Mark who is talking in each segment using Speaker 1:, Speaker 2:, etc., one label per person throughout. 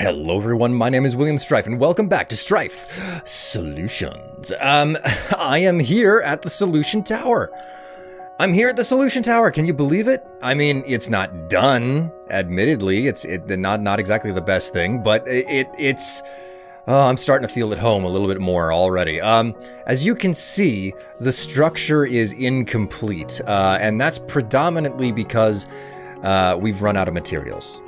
Speaker 1: Hello everyone, my name is William Strife and welcome back to Strife Solutions. I am here at the Solution Tower. I'm here at the Solution Tower, can you believe it? I mean, it's not done, admittedly, it's not exactly the best thing, but it's... I'm starting to feel at home a little bit more already. As you can see, the structure is incomplete, and that's predominantly because we've run out of materials.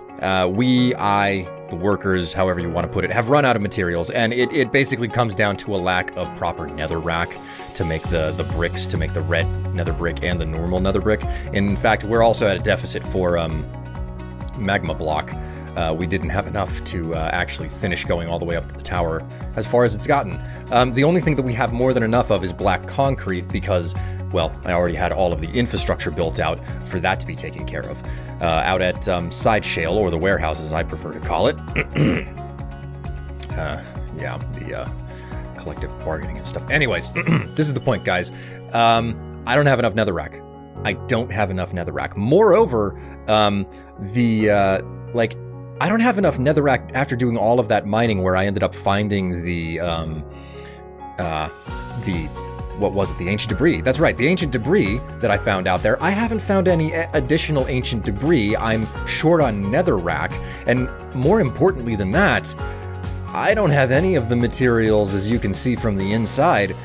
Speaker 1: The workers, however you want to put it, have run out of materials, and it basically comes down to a lack of proper netherrack to make the bricks, to make the red nether brick and the normal nether brick. In fact, we're also at a deficit for magma block. We didn't have enough to actually finish going all the way up to the tower as far as it's gotten. The only thing that we have more than enough of is black concrete because, well, I already had all of the infrastructure built out for that to be taken care of. Out at Side Shale, or the warehouse as I prefer to call it. Yeah, the collective bargaining and stuff. Anyways, this is the point, guys. I don't have enough netherrack. I don't have enough netherrack. Moreover, I don't have enough netherrack after doing all of that mining where I ended up finding the ancient debris. That's right, the ancient debris that I found out there. I haven't found any additional ancient debris. I'm short on netherrack, and more importantly than that, I don't have any of the materials, as you can see from the inside,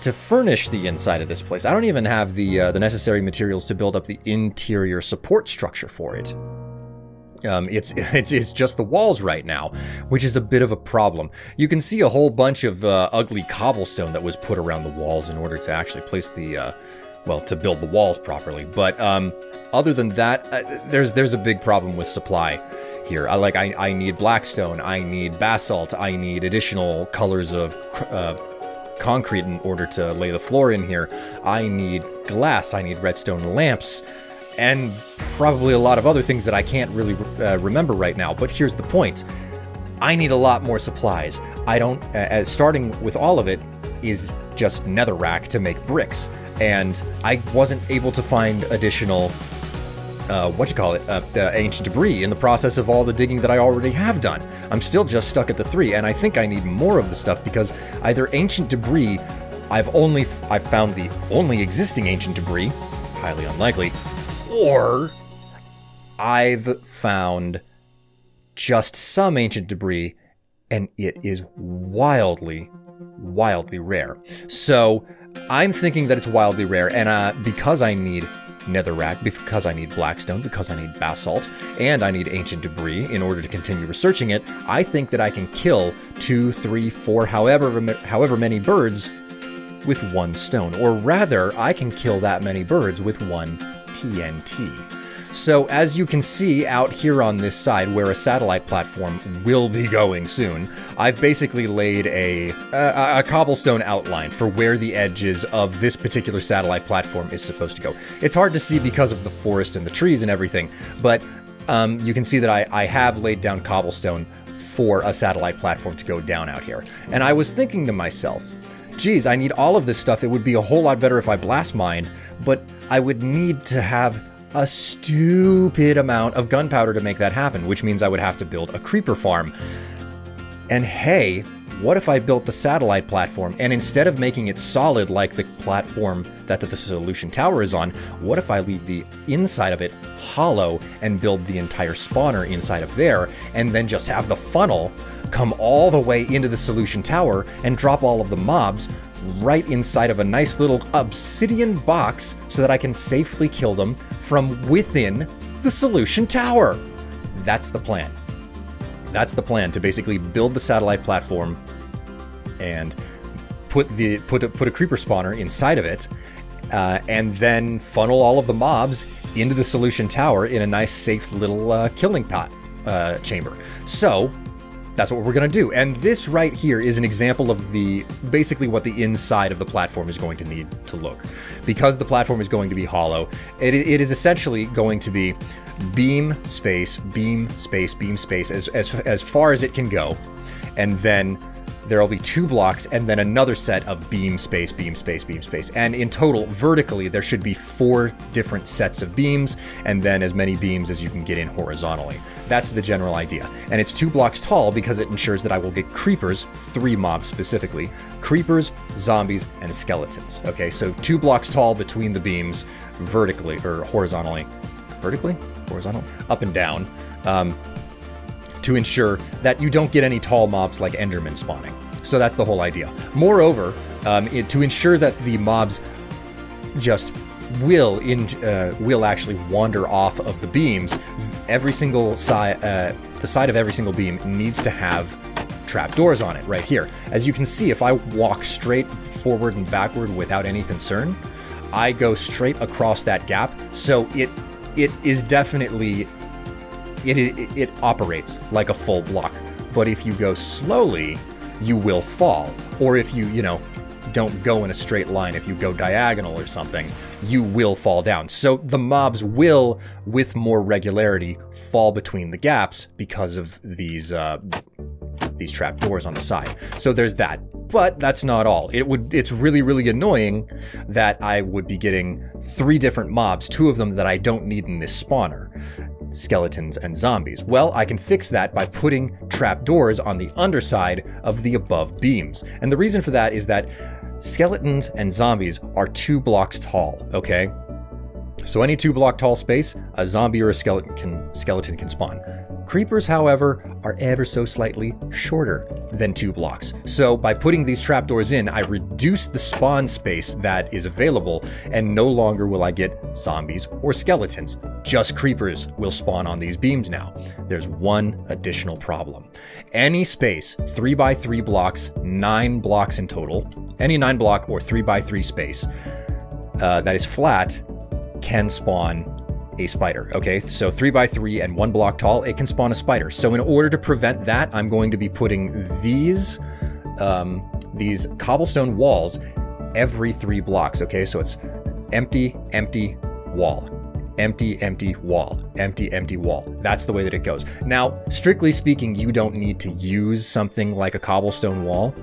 Speaker 1: to furnish the inside of this place. I don't even have the necessary materials to build up the interior support structure for it. It's just the walls right now, which is a bit of a problem. You can see a whole bunch of ugly cobblestone that was put around the walls in order to actually place the, to build the walls properly. But other than that, there's a big problem with supply here. I need blackstone, I need basalt, I need additional colors of concrete in order to lay the floor in here. I need glass, I need redstone lamps, and probably a lot of other things that I can't really remember right now. But here's the point. I need a lot more supplies. I don't, starting with all of it is just netherrack to make bricks. And I wasn't able to find additional, ancient debris in the process of all the digging that I already have done. I'm still just stuck at the 3, and I think I need more of the stuff because either ancient debris, I've found the only existing ancient debris, highly unlikely, or I've found just some ancient debris, and it is wildly, wildly rare. So I'm thinking that it's wildly rare, and because I need netherrack, because I need blackstone, because I need basalt, and I need ancient debris in order to continue researching it, I think that I can kill 2, 3, 4, however many birds with 1 stone. Or rather, I can kill that many birds with 1 TNT. So as you can see out here on this side where a satellite platform will be going soon, I've basically laid a cobblestone outline for where the edges of this particular satellite platform is supposed to go. It's hard to see because of the forest and the trees and everything, but you can see that I have laid down cobblestone for a satellite platform to go down out here. And I was thinking to myself, geez, I need all of this stuff. It would be a whole lot better if I blast mined, but I would need to have a stupid amount of gunpowder to make that happen, which means I would have to build a creeper farm. And hey, what if I built the satellite platform, and instead of making it solid like the platform that the Solution Tower is on, what if I leave the inside of it hollow and build the entire spawner inside of there, and then just have the funnel come all the way into the Solution Tower and drop all of the mobs right inside of a nice little obsidian box so that I can safely kill them from within the Solution Tower. That's the plan. That's the plan, to basically build the satellite platform and put a creeper spawner inside of it, and then funnel all of the mobs into the Solution Tower in a nice, safe little killing pot chamber. So that's what we're going to do. And this right here is an example of basically what the inside of the platform is going to need to look. Because the platform is going to be hollow, it is essentially going to be beam, space, beam, space, beam, space, as far as it can go. And then there'll be 2 blocks and then another set of beam space, beam space, beam space. And in total, vertically, there should be 4 different sets of beams and then as many beams as you can get in horizontally. That's the general idea. And it's 2 blocks tall because it ensures that I will get creepers, 3 mobs specifically, creepers, zombies, and skeletons. Okay, so 2 blocks tall between the beams, vertically, or horizontally. Vertically? Horizontal? Up and down. To ensure that you don't get any tall mobs like Enderman spawning. So that's the whole idea. Moreover, to ensure that the mobs just will actually wander off of the beams, every single side, the side of every single beam needs to have trapdoors on it right here. As you can see, if I walk straight forward and backward without any concern, I go straight across that gap. So it is definitely, it operates like a full block. But if you go slowly, you will fall. Or if you don't go in a straight line, if you go diagonal or something, you will fall down. So the mobs will, with more regularity, fall between the gaps because of these trapdoors on the side. So there's that. But that's not all. It's really, really annoying that I would be getting 3 different mobs, 2 of them that I don't need in this spawner. Skeletons and zombies. Well, I can fix that by putting trapdoors on the underside of the above beams. And the reason for that is that skeletons and zombies are 2 blocks tall, okay? So any 2 block tall space, a zombie or a skeleton can spawn. Creepers, however, are ever so slightly shorter than 2 blocks. So by putting these trapdoors in, I reduce the spawn space that is available, and no longer will I get zombies or skeletons. Just creepers will spawn on these beams now. There's one additional problem. Any space, 3x3 blocks, 9 blocks in total, any 9 block or 3x3 space that is flat can spawn a spider. Okay, so 3x3 and 1 block tall, it can spawn a spider. So in order to prevent that, I'm going to be putting these cobblestone walls every 3 blocks. Okay, so it's empty, empty, wall. Empty, empty, wall. Empty, empty, wall. That's the way that it goes. Now, strictly speaking, you don't need to use something like a cobblestone wall.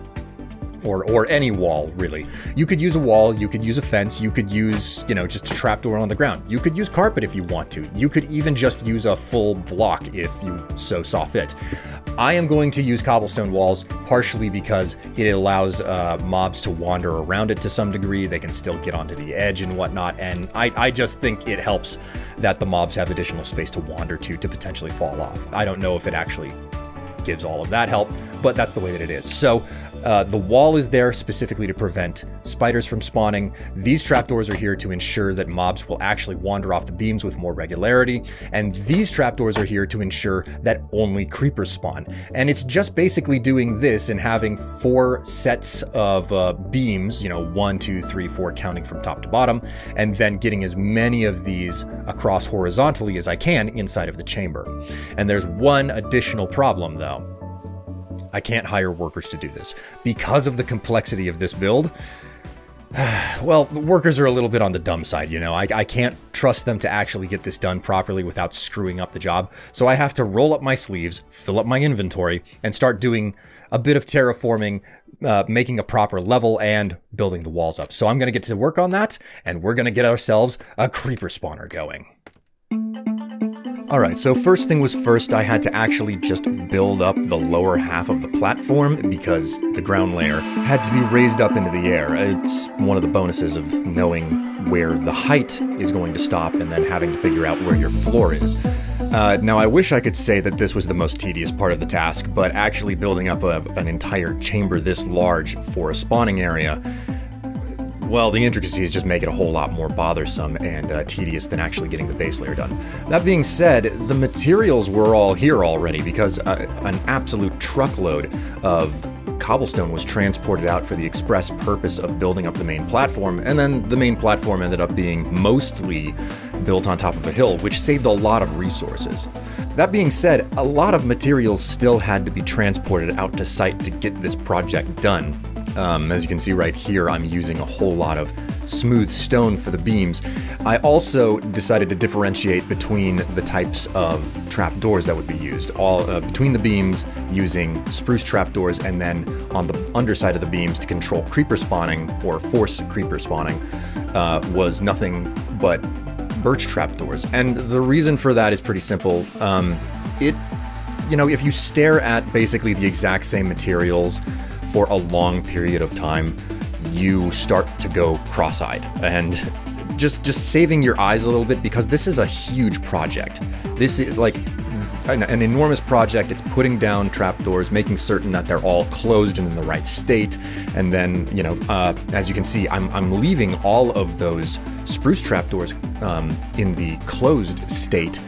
Speaker 1: Or any wall, really. You could use a wall, you could use a fence, you could use, just a trapdoor on the ground. You could use carpet if you want to. You could even just use a full block if you so saw fit. I am going to use cobblestone walls partially because it allows mobs to wander around it to some degree. They can still get onto the edge and whatnot, and I just think it helps that the mobs have additional space to wander to potentially fall off. I don't know if it actually gives all of that help, but that's the way that it is. So the wall is there specifically to prevent spiders from spawning. These trapdoors are here to ensure that mobs will actually wander off the beams with more regularity. And these trapdoors are here to ensure that only creepers spawn. And it's just basically doing this and having 4 sets of beams, 1, 2, 3, 4, counting from top to bottom, and then getting as many of these across horizontally as I can inside of the chamber. And there's one additional problem though. I can't hire workers to do this. Because of the complexity of this build, well, the workers are a little bit on the dumb side, I can't trust them to actually get this done properly without screwing up the job. So I have to roll up my sleeves, fill up my inventory, and start doing a bit of terraforming, making a proper level, and building the walls up. So I'm going to get to work on that, and we're going to get ourselves a creeper spawner going. Alright, so first thing was first, I had to actually just build up the lower half of the platform because the ground layer had to be raised up into the air. It's one of the bonuses of knowing where the height is going to stop and then having to figure out where your floor is. Now, I wish I could say that this was the most tedious part of the task, but actually building up an entire chamber this large for a spawning area, well, the intricacies just make it a whole lot more bothersome and tedious than actually getting the base layer done. That being said, the materials were all here already because an absolute truckload of cobblestone was transported out for the express purpose of building up the main platform, and then the main platform ended up being mostly built on top of a hill, which saved a lot of resources. That being said, a lot of materials still had to be transported out to site to get this project done. As you can see right here, I'm using a whole lot of smooth stone for the beams. I also decided to differentiate between the types of trapdoors that would be used. Between the beams using spruce trapdoors, and then on the underside of the beams to control creeper spawning or force creeper spawning was nothing but birch trapdoors. And the reason for that is pretty simple. If you stare at basically the exact same materials for a long period of time, you start to go cross-eyed. And just saving your eyes a little bit, because this is a huge project. This is like an enormous project. It's putting down trapdoors, making certain that they're all closed and in the right state. And then, as you can see, I'm leaving all of those spruce trapdoors in the closed state,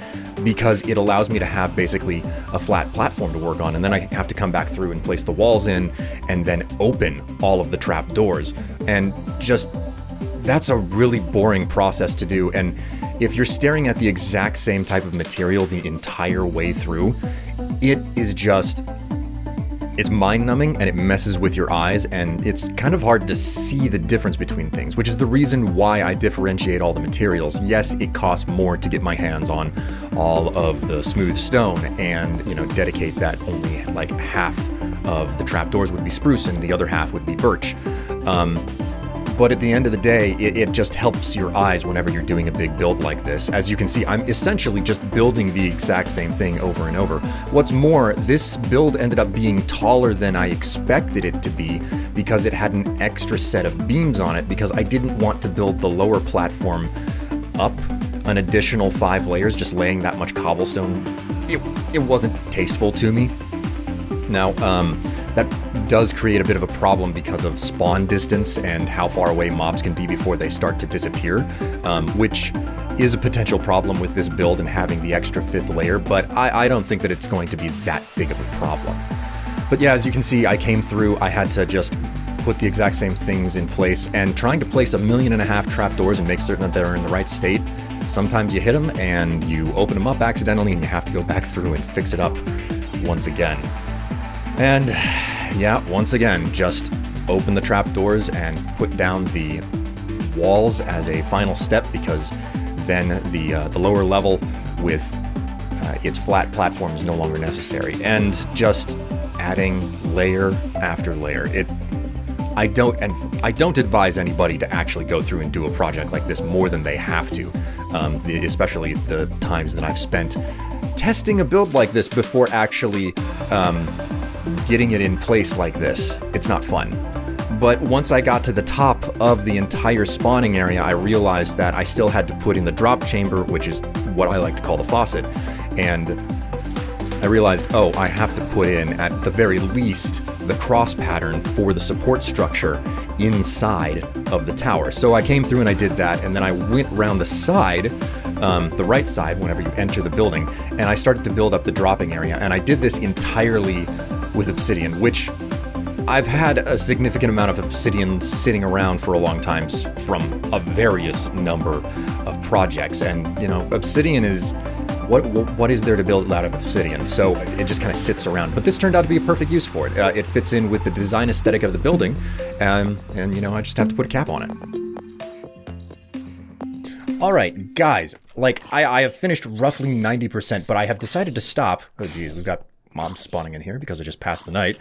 Speaker 1: because it allows me to have basically a flat platform to work on, and then I have to come back through and place the walls in and then open all of the trap doors. And just, that's a really boring process to do. And if you're staring at the exact same type of material the entire way through, it's mind-numbing, and it messes with your eyes, and it's kind of hard to see the difference between things, which is the reason why I differentiate all the materials. Yes, it costs more to get my hands on all of the smooth stone and, dedicate that only like half of the trapdoors would be spruce and the other half would be birch. But at the end of the day, it just helps your eyes whenever you're doing a big build like this. As you can see, I'm essentially just building the exact same thing over and over. What's more, this build ended up being taller than I expected it to be, because it had an extra set of beams on it, because I didn't want to build the lower platform up an additional 5 layers, just laying that much cobblestone. It wasn't tasteful to me. Now, that does create a bit of a problem because of spawn distance and how far away mobs can be before they start to disappear, which is a potential problem with this build and having the extra 5th layer, but I don't think that it's going to be that big of a problem. But yeah, as you can see, I came through, I had to just put the exact same things in place, and trying to place 1.5 million trapdoors and make certain that they're in the right state, sometimes you hit them and you open them up accidentally and you have to go back through and fix it up once again. And yeah, once again, just open the trapdoors and put down the walls as a final step, because then the lower level with its flat platform is no longer necessary. And just adding layer after layer. I don't advise anybody to actually go through and do a project like this more than they have to, especially the times that I've spent testing a build like this before actually getting it in place like this. It's not fun. But once I got to the top of the entire spawning area, I realized that I still had to put in the drop chamber, which is what I like to call the faucet. And I realized, I have to put in, at the very least, the cross pattern for the support structure inside of the tower. So I came through and I did that, and then I went around the side, the right side whenever you enter the building, and I started to build up the dropping area. And I did this entirely with obsidian, which I've had a significant amount of obsidian sitting around for a long time from a various number of projects. And, obsidian is, what is there to build out of obsidian? So it just kind of sits around. But this turned out to be a perfect use for it. It fits in with the design aesthetic of the building, and I just have to put a cap on it. All right, guys, I have finished roughly 90%, but I have decided to stop. Oh, geez, we've got mobs spawning in here because I just passed the night.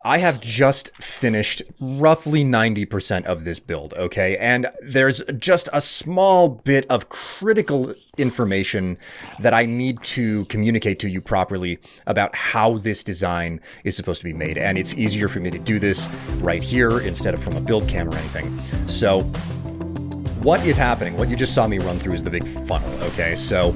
Speaker 1: I have just finished roughly 90% of this build, okay? And there's just a small bit of critical information that I need to communicate to you properly about how this design is supposed to be made. And it's easier for me to do this right here instead of from a build cam or anything. So what is happening? What you just saw me run through is the big funnel, okay? So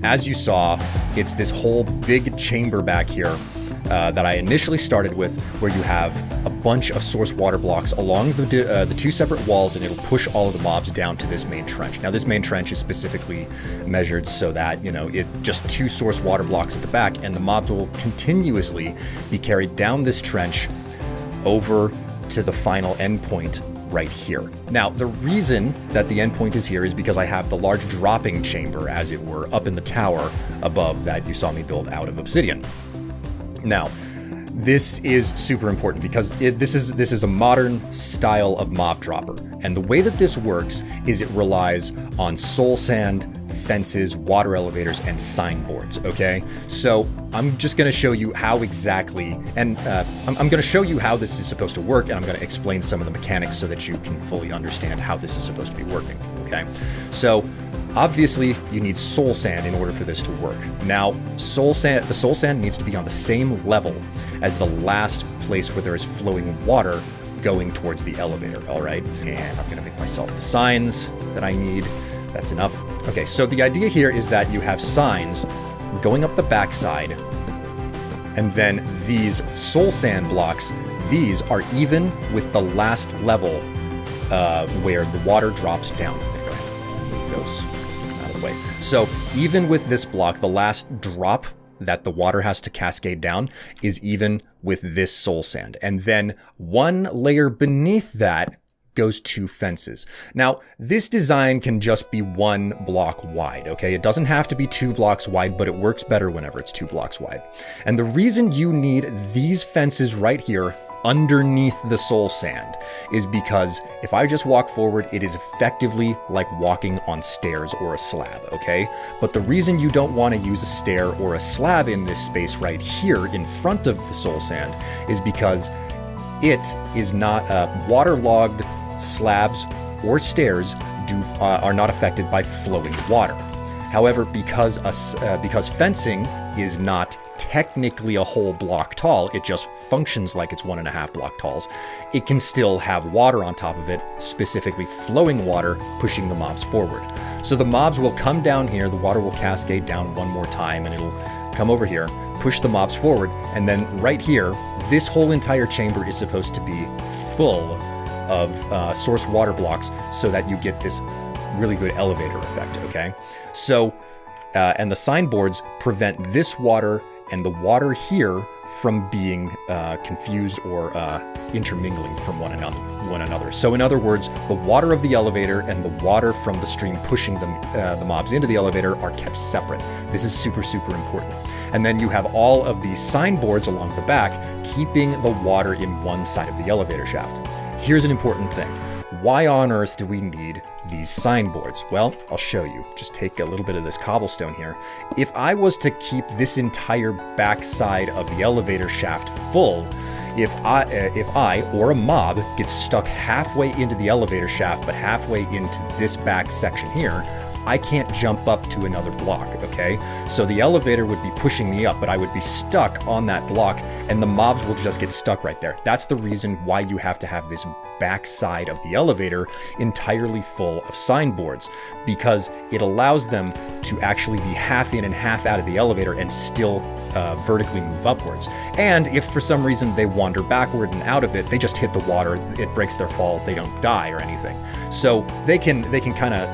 Speaker 1: as you saw, it's this whole big chamber back here that I initially started with, where you have a bunch of source water blocks along the 2 separate walls, and it'll push all of the mobs down to this main trench. Now, this main trench is specifically measured so that, it just 2 source water blocks at the back, and the mobs will continuously be carried down this trench over to the final endpoint right here. Now, the reason that the endpoint is here is because I have the large dropping chamber, as it were, up in the tower above that you saw me build out of obsidian. Now, This is super important because this is a modern style of mob dropper. And the way that this works is it relies on soul sand, fences, water elevators, and signboards, okay? So I'm just gonna show you how exactly, and I'm gonna show you how this is supposed to work, and I'm gonna explain some of the mechanics so that you can fully understand how this is supposed to be working, okay? So obviously you need soul sand in order for this to work. Now, the soul sand needs to be on the same level as the last place where there is flowing water going towards the elevator, all right? And I'm gonna make myself the signs that I need. That's enough. Okay, so the idea here is that you have signs going up the backside, and then these soul sand blocks, these are even with the last level where the water drops down. Go ahead, move those out of the way. So even with this block, the last drop that the water has to cascade down is even with this soul sand. And then one layer beneath that goes 2 fences. Now, this design can just be 1 block wide, okay? It doesn't have to be 2 blocks wide, but it works better whenever it's 2 blocks wide. And the reason you need these fences right here underneath the soul sand is because if I just walk forward, it is effectively like walking on stairs or a slab, okay? But the reason you don't want to use a stair or a slab in this space right here in front of the soul sand is because it is not waterlogged. Slabs or stairs are not affected by flowing water. However, because fencing is not technically a whole block tall, it just functions like it's 1.5 block talls, it can still have water on top of it, specifically flowing water, pushing the mobs forward. So the mobs will come down here, the water will cascade down one more time, and it'll come over here, push the mobs forward, and then right here, this whole entire chamber is supposed to be full of source water blocks so that you get this really good elevator effect, okay? So, and the signboards prevent this water and the water here from being confused or intermingling from one another. So in other words, the water of the elevator and the water from the stream pushing the mobs into the elevator are kept separate. This is super, super important. And then you have all of these signboards along the back keeping the water in one side of the elevator shaft. Here's an important thing. Why on earth do we need these signboards? Well, I'll show you. Just take a little bit of this cobblestone here. If I was to keep this entire backside of the elevator shaft full, if I or a mob gets stuck halfway into the elevator shaft but halfway into this back section here, I can't jump up to another block, okay? So the elevator would be pushing me up, but I would be stuck on that block, and the mobs will just get stuck right there. That's the reason why you have to have this backside of the elevator entirely full of signboards, because it allows them to actually be half in and half out of the elevator and still vertically move upwards. And if for some reason they wander backward and out of it, they just hit the water, it breaks their fall, they don't die or anything. So they can kind of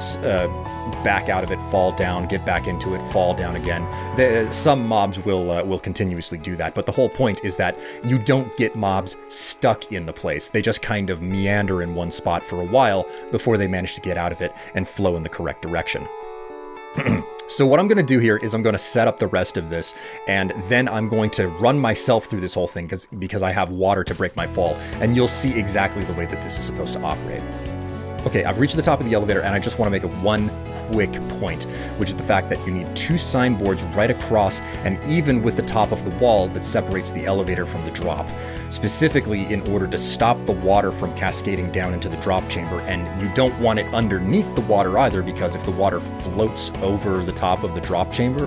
Speaker 1: back out of it, fall down, get back into it, fall down again. Some mobs will continuously do that, but the whole point is that you don't get mobs stuck in the place. They just kind of meander in one spot for a while before they manage to get out of it and flow in the correct direction. So what I'm going to do here is I'm going to set up the rest of this, and then I'm going to run myself through this whole thing because I have water to break my fall, and you'll see exactly the way that this is supposed to operate. Okay, I've reached the top of the elevator, and I just want to make one quick point, which is the fact that you need 2 signboards right across and even with the top of the wall that separates the elevator from the drop, specifically in order to stop the water from cascading down into the drop chamber. And you don't want it underneath the water either, because if the water floats over the top of the drop chamber,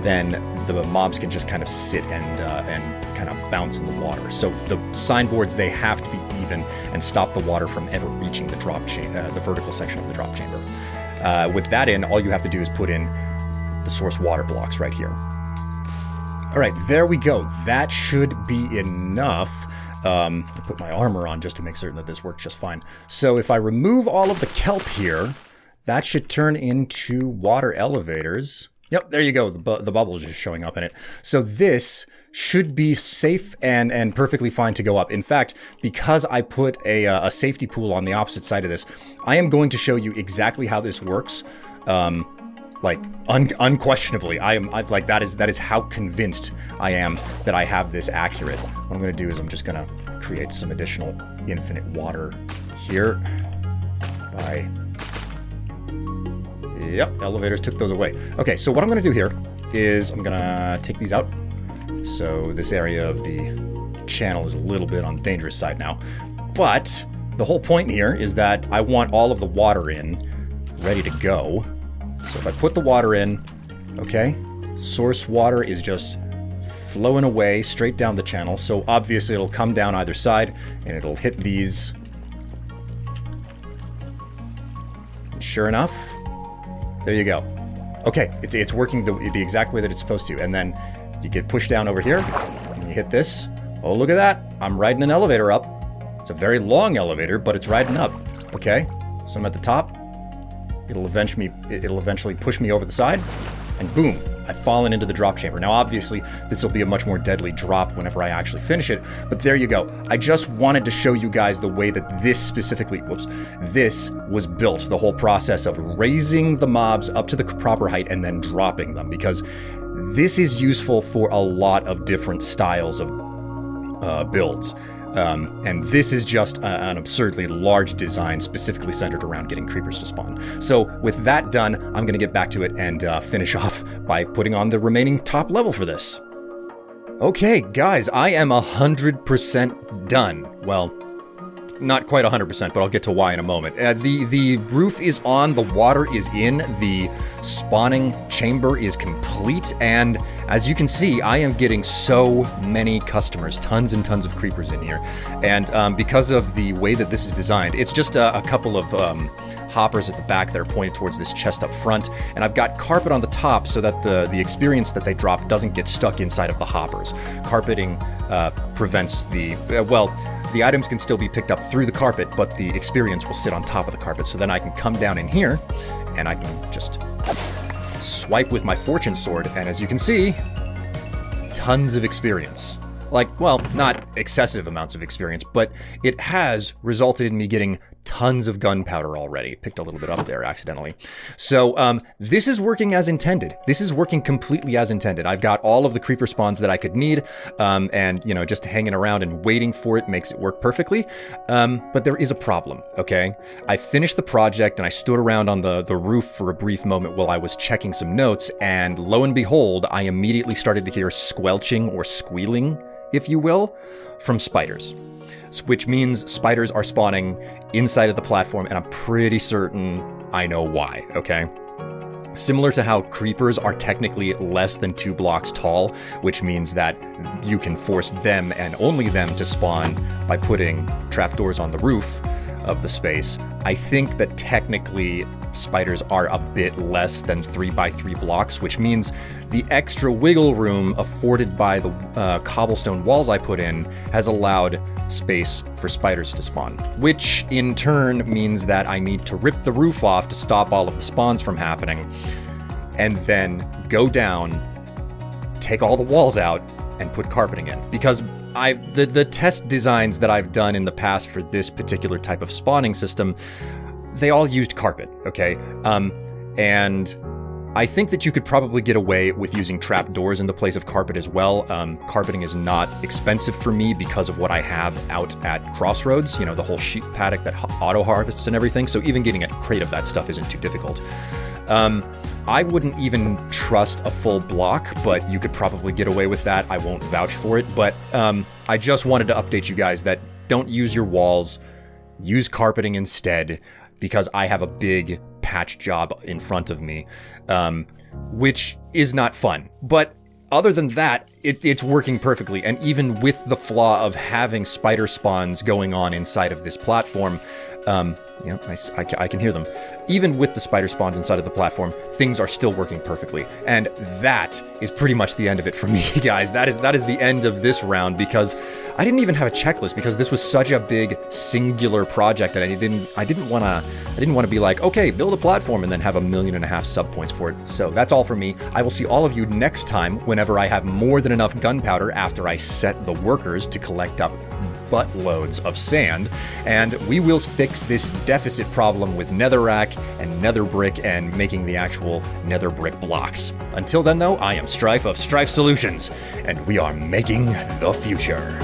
Speaker 1: then the mobs can just kind of sit and kind of bounce in the water. So the signboards, they have to be even and stop the water from ever reaching the drop the vertical section of the drop chamber. With that in, all you have to do is put in the source water blocks right here. All right, there we go. That should be enough. I put my armor on just to make certain that this works just fine. So if I remove all of the kelp here, that should turn into water elevators. Yep, there you go. The bubbles just showing up in it. So this should be safe and perfectly fine to go up. In fact, because I put a safety pool on the opposite side of this, I am going to show you exactly how this works Like, unquestionably, like, that is how convinced I am that I have this accurate. What I'm gonna do is I'm just gonna create some additional infinite water here by... Yep, elevators took those away. Okay, so what I'm gonna do here is I'm gonna take these out. So this area of the channel is a little bit on the dangerous side now. But the whole point here is that I want all of the water in, ready to go. So if I put the water in, okay, source water is just flowing away straight down the channel. So obviously it'll come down either side and it'll hit these. And sure enough, there you go. Okay, it's working the exact way that it's supposed to. And then you get pushed down over here and you hit this. Oh, look at that. I'm riding an elevator up. It's a very long elevator, but it's riding up. Okay, so I'm at the top. It'll eventually push me over the side, and boom, I've fallen into the drop chamber. Now, obviously, this will be a much more deadly drop whenever I actually finish it, but there you go. I just wanted to show you guys the way that this specifically, this was built, the whole process of raising the mobs up to the proper height and then dropping them, because this is useful for a lot of different styles of builds. And this is just an absurdly large design specifically centered around getting creepers to spawn. So with that done, I'm going to get back to it and finish off by putting on the remaining top level for this. Okay, guys, I am 100% done. Well, not quite 100%, but I'll get to why in a moment. The roof is on, the water is in, the spawning chamber is complete, and as you can see, I am getting so many customers, tons and tons of creepers in here. And because of the way that this is designed, it's just a couple of hoppers at the back that are pointed towards this chest up front, and I've got carpet on the top so that the experience that they drop doesn't get stuck inside of the hoppers. Carpeting prevents the items can still be picked up through the carpet, but the experience will sit on top of the carpet. So then I can come down in here, and I can just swipe with my fortune sword, and as you can see, tons of experience. Like, well, not excessive amounts of experience, but it has resulted in me getting tons of gunpowder already. Picked a little bit up there accidentally. So this is working as intended. This is working completely as intended. I've got all of the creeper spawns that I could need, and you know, just hanging around and waiting for it makes it work perfectly. But there is a problem, okay? I finished the project and I stood around on the roof for a brief moment while I was checking some notes, and lo and behold, I immediately started to hear squelching or squealing, if you will, from spiders. Which means spiders are spawning inside of the platform, and I'm pretty certain I know why, okay? Similar to how creepers are technically less than 2 blocks tall, which means that you can force them and only them to spawn by putting trapdoors on the roof of the space. I think that technically spiders are a bit less than 3 by 3 blocks, which means the extra wiggle room afforded by the cobblestone walls I put in has allowed space for spiders to spawn, which in turn means that I need to rip the roof off to stop all of the spawns from happening, and then go down, take all the walls out, and put carpeting in. Because the test designs that I've done in the past for this particular type of spawning system, they all used carpet, okay? And I think that you could probably get away with using trapdoors in the place of carpet as well. Carpeting is not expensive for me because of what I have out at Crossroads, you know, the whole sheep paddock that auto-harvests and everything, so even getting a crate of that stuff isn't too difficult. I wouldn't even trust a full block, but you could probably get away with that. I won't vouch for it, but I just wanted to update you guys that don't use your walls, use carpeting instead, because I have a big patch job in front of me, which is not fun. But other than that, it's working perfectly, and even with the flaw of having spider spawns going on inside of this platform, yeah, I can hear them. Even with the spider spawns inside of the platform, things are still working perfectly. And that is pretty much the end of it for me, guys. That is the end of this round, because I didn't even have a checklist because this was such a big singular project that I didn't want to be like, okay, build a platform and then have 1.5 million sub points for it. So that's all for me. I will see all of you next time whenever I have more than enough gunpowder after I set the workers to collect up buttloads of sand, and we will fix this deficit problem with netherrack and nether brick and making the actual nether brick blocks. Until then though, I am Strife of Strife Solutions, and we are making the future.